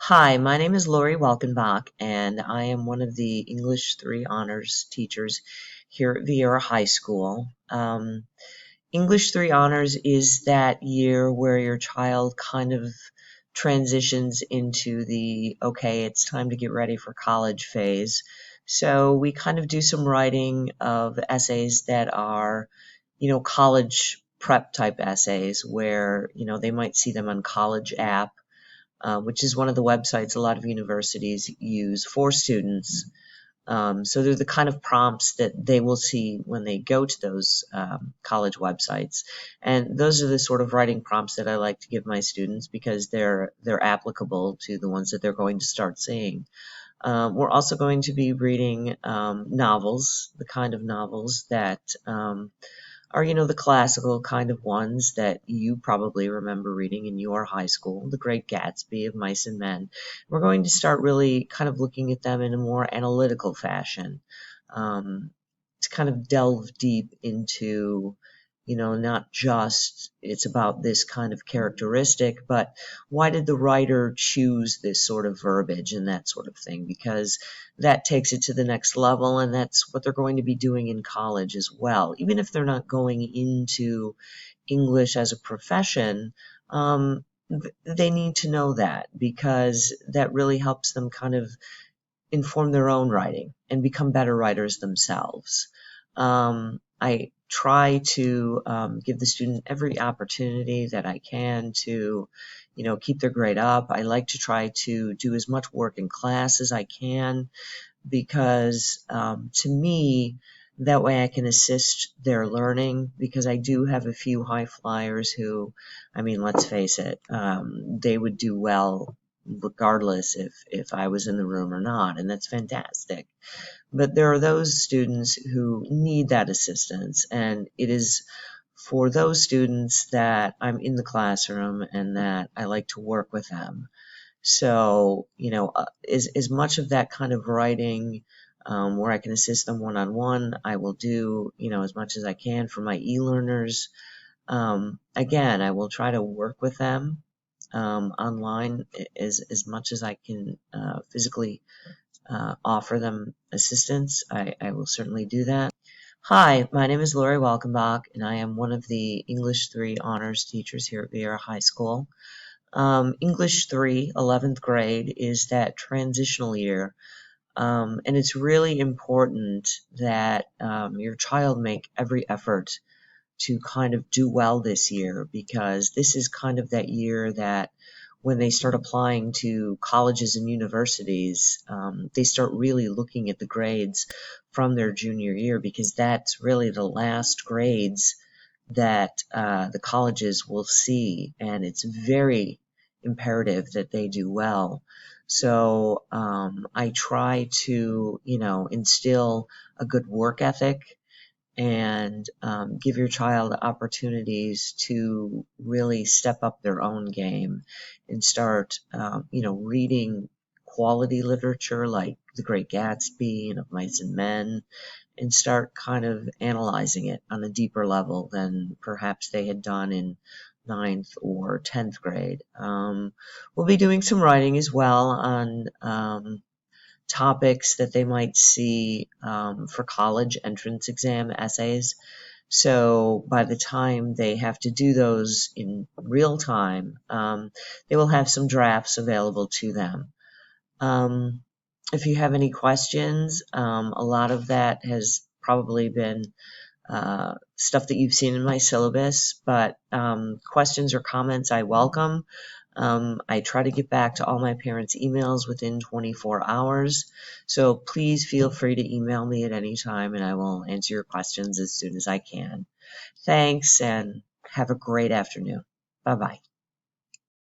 Hi, my name is Lori Welkenbach, and I am one of the English 3 honors teachers here at Vieira High School. English 3 honors is that year where your child kind of transitions into the, okay, it's time to get ready for college phase. So we kind of do some writing of essays that are, college prep type essays where, they might see them on College App, which is one of the websites a lot of universities use for students. So they're the kind of prompts that they will see when they go to those college websites. And those are the sort of writing prompts that I like to give my students because they're applicable to the ones that they're going to start seeing. We're also going to be reading novels, the kind of novels that are, the classical kind of ones that you probably remember reading in your high school, The Great Gatsby of Mice and Men. We're going to start really kind of looking at them in a more analytical fashion, to kind of delve deep into, not just it's about this kind of characteristic, but why did the writer choose this sort of verbiage and that sort of thing? Because that takes it to the next level, and that's what they're going to be doing in college as well. Even if they're not going into English as a profession, they need to know that because that really helps them kind of inform their own writing and become better writers themselves. I try to give the student every opportunity that I can to, keep their grade up. I like to try to do as much work in class as I can because to me, that way I can assist their learning because I do have a few high flyers who, I mean, let's face it, they would do well regardless if I was in the room or not, and that's fantastic. But there are those students who need that assistance, and it is for those students that I'm in the classroom and that I like to work with them. So, as much of that kind of writing where I can assist them one-on-one, I will do, as much as I can for my e-learners. Again, I will try to work with them online as much as I can physically offer them assistance. I will certainly do that. Hi, my name is Lori Welkenbach, and I am one of the English 3 honors teachers here at Vieira High School. English 3, 11th grade, is that transitional year, and it's really important that your child make every effort to kind of do well this year because this is kind of that year that when they start applying to colleges and universities, they start really looking at the grades from their junior year because that's really the last grades that the colleges will see, and it's very imperative that they do well. So I try to, instill a good work ethic and give your child opportunities to really step up their own game and start, reading quality literature like The Great Gatsby and Of Mice and Men, and start kind of analyzing it on a deeper level than perhaps they had done in ninth or 10th grade. We'll be doing some writing as well on topics that they might see for college entrance exam essays. So by the time they have to do those in real time, they will have some drafts available to them. If you have any questions, a lot of that has probably been stuff that you've seen in my syllabus, but questions or comments I welcome. I try to get back to all my parents' emails within 24 hours, so please feel free to email me at any time and I will answer your questions as soon as I can. Thanks and have a great afternoon. Bye-bye.